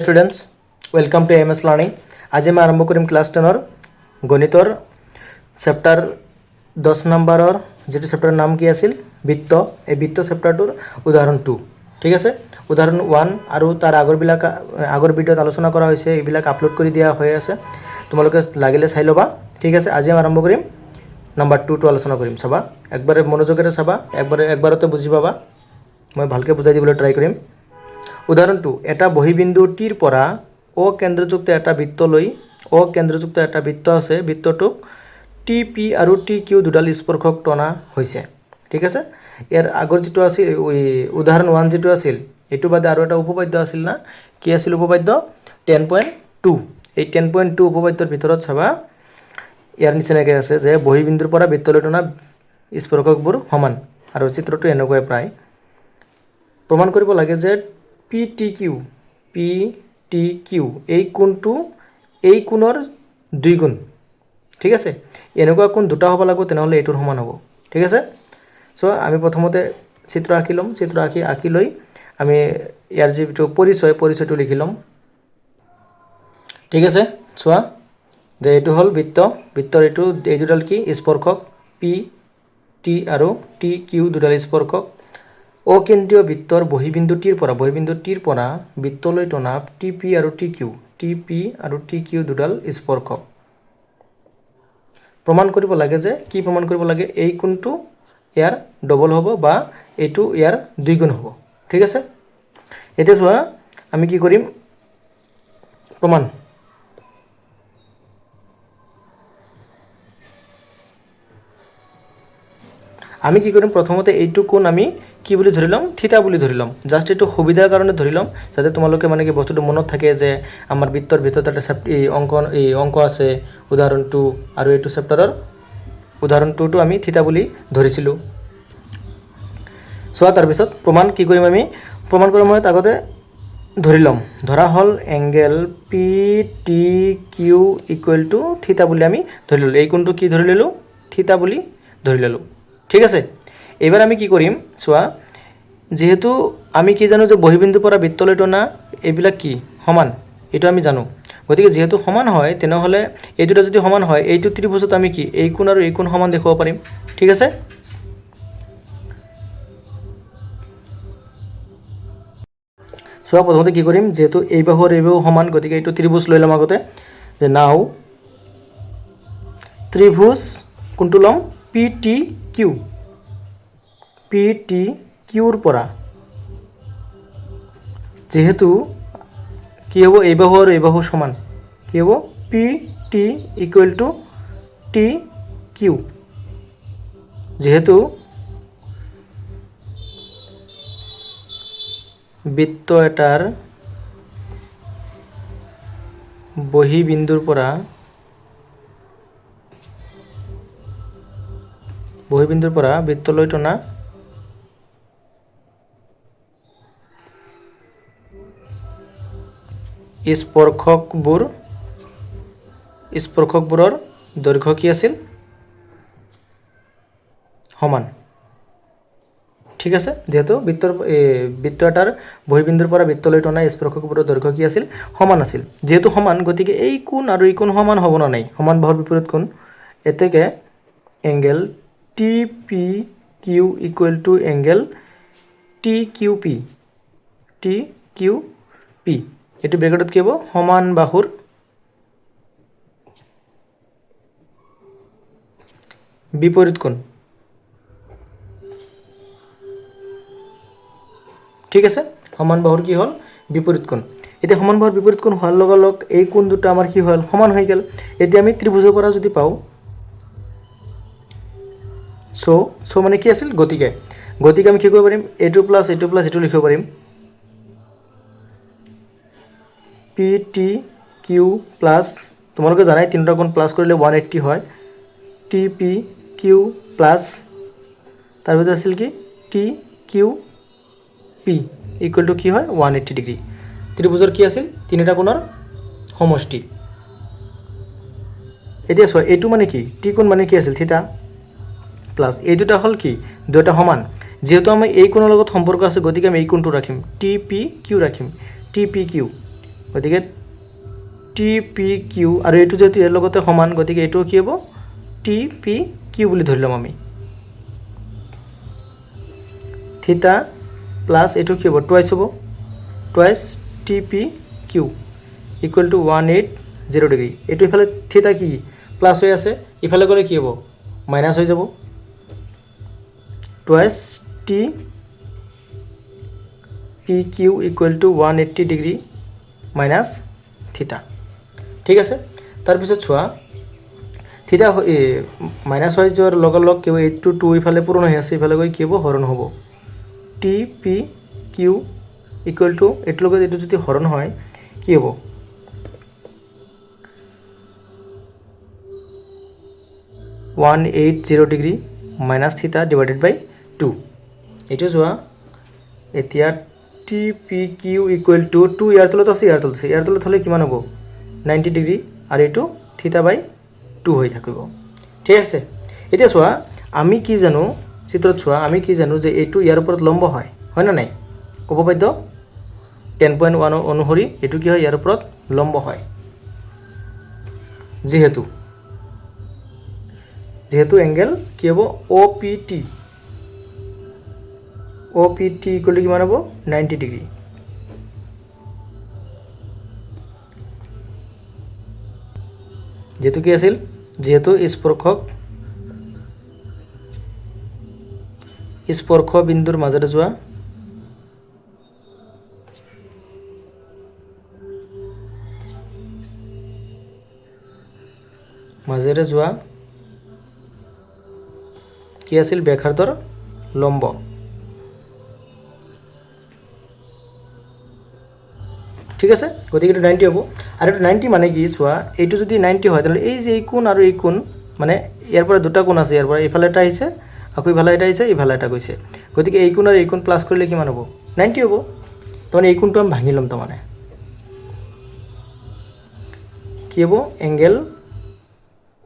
Students welcome to M এস learning. আজি মই আৰম্ভ কৰিম ক্লাছ 10 গণিতৰ চেপ্টাৰ 10 নম্বৰৰ যেটো চেপ্টাৰৰ নাম কি আছিল বৃত্ত। এই বৃত্ত চেপ্টাৰটোৰ উদাহৰণ 2 ঠিক আছে। উদাহৰণ 1 আৰু তাৰ আগৰ ভিডিঅ'ত আলোচনা কৰা হৈছে, এইবিলাক আপলোড কৰি দিয়া হৈ আছে, তোমালোকে লাগিলে চাই ল'বা ঠিক আছে। আজি মই আৰম্ভ কৰিম নাম্বাৰ 2 টো আলোচনা কৰিম। চাবা একবাৰে মনোযোগেৰে চাবা, একবাৰতে বুজি পাবা, মই ভালকৈ বুজাই দিবলৈ ট্ৰাই কৰিম। উদাহৰণ 2 এটা বহিবিন্দু টিৰ পৰা ও কেন্দ্ৰযুক্ত এটা বৃত্তলৈ কেন্দ্ৰযুক্ত এটা বৃত্ত আছে, বৃত্তটোক টি পি আৰু টি কিউ দুডাল স্পৰ্শক টনা হৈছে ঠিক আছে। ইয়াৰ আগৰ যেটো আছিল উদাহৰণ 1 যেটো আছিল এটো বাদে আৰু এটা উপপাদ্য আছিল না, কি আছিল উপপাদ্য 10.2। এই 10.2 উপপাদ্যৰ ভিতৰত চাবা ইয়াৰ নিচিনাকৈ আছে যে বহিবিন্দুৰ পৰা বৃত্তলৈ টনা স্পৰ্শকবোৰ সমান, আৰু চিত্ৰটো এনেকৈ প্ৰায় প্ৰমাণ কৰিব লাগে যে পি টি কিউ এই কোণটো এই কোণৰ দুই গুণ ঠিক আছে। এনেকুৱা কোণ দুটা হ'ব লাগিব, তেনেহ'লে এইটোৰ সমান হ'ব ঠিক আছে। সো আমি প্ৰথমতে চিত্ৰ আঁকি ল'ম, চিত্ৰ আঁকি লৈ আমি ইয়াৰ যিটো পৰিচয়টো লিখি ল'ম ঠিক আছে। চোৱা যে এইটো হ'ল বৃত্তৰ এই দুডাল কি স্পৰ্শক পি টি আৰু টি কিউ দুডাল স্পৰ্শক অকেন্দ্ৰীয় বৃত্তৰ বহিবিন্দুটিৰ পৰা বৃত্তলৈ টনা টি পি আৰু টি কিউ দুডাল স্পৰ্শক প্ৰমাণ কৰিব লাগে যে কি প্ৰমাণ কৰিব লাগে, এই কোণটো ইয়াৰ ডবল হ'ব বা এইটো ইয়াৰ দুই গুণ হ'ব ঠিক আছে। এতিয়া চোৱা আমি কি কৰিম, প্ৰমাণ আমি কি কৰিম, প্ৰথমতে এইটো কোণ আমি কি বুলি ধৰি ল'ম, থিতা বুলি ধৰি ল'ম। জাষ্ট এইটো সুবিধাৰ কাৰণে ধৰি ল'ম, যাতে তোমালোকে মানে কি বস্তুটো মনত থাকে যে আমাৰ বৃত্তৰ ভিতৰত এটা অংক আছে উদাহৰণ 2, আৰু এইটো চেপ্টাৰৰ উদাহৰণ 2 টো আমি থিতা বুলি ধৰিছিলোঁ। চোৱা তাৰপিছত প্ৰমাণ কি কৰিম, আমি প্ৰমাণ কৰাৰ সময়ত আগতে ধৰি ল'ম, ধৰা হ'ল angle P T Q equal to theta বুলি আমি ধৰি ল'লোঁ। এই কোণটো কি ধৰি ল'লোঁ, থিতা বুলি ধৰি ল'লোঁ ঠিক আছে। এইবাৰ আমি কি কৰিম চোৱা, যেহেতু আমি কি জানো যে বহিবিন্দুৰ পৰা বৃত্তলৈ টনা এইবিলাক কি সমান, এইটো আমি জানো। গতিকে যেহেতু সমান হয় তেনেহ'লে এই দুটা যদি সমান হয় এইটো ত্ৰিভুজত আমি কি এই কোণ আৰু এই কোণ সমান দেখুৱাব পাৰিম ঠিক আছে। চোৱা প্ৰথমতে কি কৰিম, যেহেতু এই বাহু আৰু এই বাহু সমান, গতিকে এইটো ত্ৰিভুজ লৈ ল'ম আগতে, যে নাও ত্ৰিভুজ কোনটো ল'ম, পি টি কিউৰ পৰা, যেহেতু কি হ'ব এই বাহু আৰু এই বাহু সমান, কি হ'ব P T equal to T Q, যেহেতু বৃত্ত এটাৰ বহিবিন্দুৰ পৰা বৃত্তলৈ টনা স্পৰ্শকবোৰৰ দৈৰ্ঘ্য কি আছিল, সমান ঠিক আছে। যেহেতু বৃত্ত এটাৰ বহিবিন্দুৰ পৰা বৃত্তলৈ টনা স্পৰ্শকবোৰৰ দৈৰ্ঘ্য কি আছিল, সমান আছিল। যেহেতু সমান গতিকে এই কোণ আৰু এই কোণ সমান হ'ব না নাই, সমান বাহুৰ বিপৰীত কোণ। এতেকে angle T P Q equal to angle T Q P, এইটো ব্ৰেকেটত কি হ'ব, সমান বাহুৰ বিপৰীত কোণ ঠিক আছে। সমান বাহুৰ কি হ'ল, বিপৰীত কোণ। এতিয়া সমান বাহুৰ বিপৰীত কোণ হোৱাৰ লগে লগে এই কোণ দুটা আমাৰ কি হ'ল, সমান হৈ গ'ল। এতিয়া আমি ত্ৰিভুজৰ পৰা যদি পাওঁ চ' মানে কি আছিল, গতিকে আমি কি কৰিব পাৰিম, এইটো প্লাছ এইটো লিখিব পাৰিম, পি টি কিউ প্লাছ, তোমালোকে জানাই তিনিটা কোণ প্লাছ কৰিলে 180 হয়, টি পি কিউ প্লাছ তাৰপিছত আছিল কি T Q P equal to কি হয় 180 ডিগ্ৰী। ত্ৰিভুজৰ কি আছিল, তিনিটা কোণৰ সমষ্টি। এতিয়া চোৱা এইটো মানে কি, টি কোণ মানে কি আছিল, থিতা প্লাছ এই দুটা হ'ল কি দুটা সমান, যেহেতু আমি এই কোণৰ লগত সম্পৰ্ক আছে গতিকে আমি এই কোণটো ৰাখিম, টি পি কিউ ৰাখিম, টি পি কিউ গতিকে টি পি কিউ আৰু এইটো যেহেতু ইয়াৰ লগতে সমান গতিকে এইটো কি হ'ব টি পি কিউ বুলি ধৰি ল'ম আমি থিটা প্লাছ এইটো কি হ'ব টুৱাইছ হ'ব twice T P Q equal to 180 degree এইটো ইফালে থিটা কি প্লাছ হৈ আছে ইফালে গ'লে কি হ'ব মাইনাছ হৈ যাব twice T P Q equal to 180 degree minus theta ঠিক আছে তাৰপিছত চোৱা থিটা মাইনাছ হৈ যোৱাৰ লগে লগে কি হ'ব 8 to 2 ইফালে পূৰণ হৈ আছে ইফালে গৈ কি হ'ব হৰণ হ'ব T P Q equal to এইটোৰ লগত এইটো যদি হৰণ হয় কি হ'ব 180 degree minus theta divided by 2 এইটো চোৱা এতিয়া T P Q equal to 2 ইয়াৰ তলত আছে ইয়াৰ তলত হ'লে কিমান হ'ব 90 ডিগ্ৰী আৰু এইটো থিটা বাই 2 হৈ থাকিব ঠিক আছে এতিয়া চোৱা আমি কি জানো চিত্ৰত চোৱা আমি কি জানো যে এইটো ইয়াৰ ওপৰত লম্ব হয় না নাই উপপাদ্য 10.1 অনুসৰি এইটো কি হয় ইয়াৰ ওপৰত লম্ব হয় যেহেতু এংগেল কি হ'ব OPT ইকুৱেল টু কিমান হ'ব 90 ডিগ্ৰী যেহেতু কি আছিল যেহেতু স্পৰ্শ বিন্দুৰ মাজেৰে যোৱা কি আছিল ব্যাসাৰ্ধৰ লম্ব ঠিক আছে গতিকে এইটো 90 হ'ব আৰু এইটো 90 মানে কি চোৱা এইটো যদি 90 হয় তাহলে এই যে এই কোণ আৰু এই কোণ মানে ইয়াৰ পৰা দুটা কোণ আছে ইয়াৰ পৰা ইফালে এটা আহিছে আকৌ ইফালে এটা আহিছে ইফালে এটা গৈছে গতিকে এই কোণ আৰু এই কোণ প্লাস কৰিলে কিমান হ'ব 90 হ'ব তাৰমানে এই কোণটো আমি ভাঙি ল'ম তাৰমানে কি হ'ব angle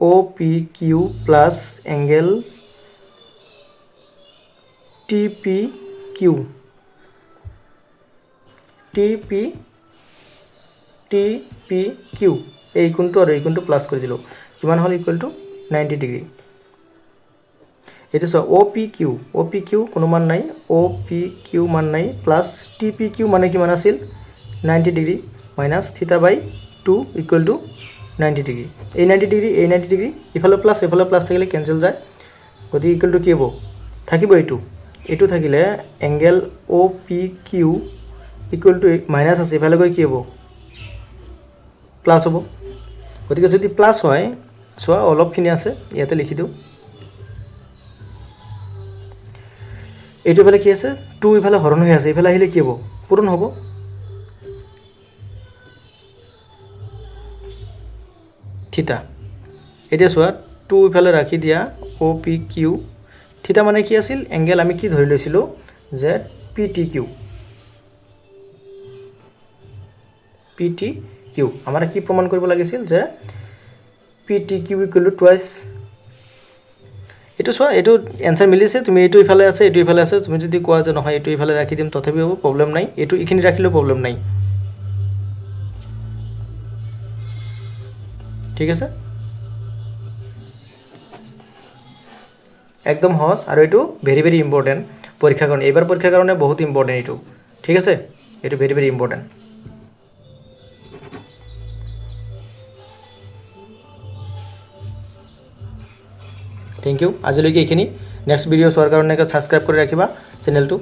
OPQ plus angle TPQ এই কোণটো আৰু এই কোণটো প্লাস কৰি দিলো কিমান হ'ল ইকুৱেল টু 90 ডিগ্ৰী এটা সো OPQ কোনো মান নাই OPQ মান নাই প্লাস TPQ মানে কিমান আছিল 90 ডিগ্ৰী মাইনাস থিটা বাই 2 ইকুৱেল টু 90 ডিগ্ৰী এই 90 ডিগ্ৰী ইফালে প্লাস থাকিলে কেনসেল যায় গতিকে ইকুৱেল টু কি হ'ব থাকিব এইটো থাকিলে angle OPQ equal to minus আছে ইফালে গৈ কি হ'ব প্লাস হ'ব গতিকে যদি প্লাস হয় সো অলপখিনি আছে ইয়াতে লিখি দিও এইটো ইফালে কি আছে 2 ইফালে হৰণ হৈ আছে ইফালে আহিলে কি হ'ব পূৰণ হ'ব থিটা এতিয়া চোৱা 2 ইফালে ৰাখি দিয়া OPQ থিটা মানে কি আছিল এংগেল আমি কি ধৰি লৈছিলো যে PTQ আমাৰ কি প্ৰমাণ কৰিব লাগিছিল যে PTQ ইকুৱেল টু টুৱাইছ এইটো চোৱা এইটো এনসাৰ মিলিছে তুমি এইটো ইফালে আছে তুমি যদি কোৱা যে নহয় এইটো ইফালে ৰাখি দিম তথাপি হ'ব প্ৰবলেম নাই এইটো ইখিনি ৰাখিলেও প্ৰবলেম নাই ঠিক আছে একদম সহজ আৰু এইটো ভেৰি ইম্পৰ্টেন্ট পৰীক্ষাৰ কাৰণে এবাৰ পৰীক্ষাৰ কাৰণে বহুত ইম্পৰ্টেন্ট এইটো ঠিক আছে এইটো ভেৰি ইম্পৰ্টেন্ট থ্যাংক ইউ আজিলৈকে এইখিনি নেক্সট ভিডিও চোৱাৰ কাৰণে সাবস্ক্ৰাইব কৰি ৰাখিবা চেনেলটো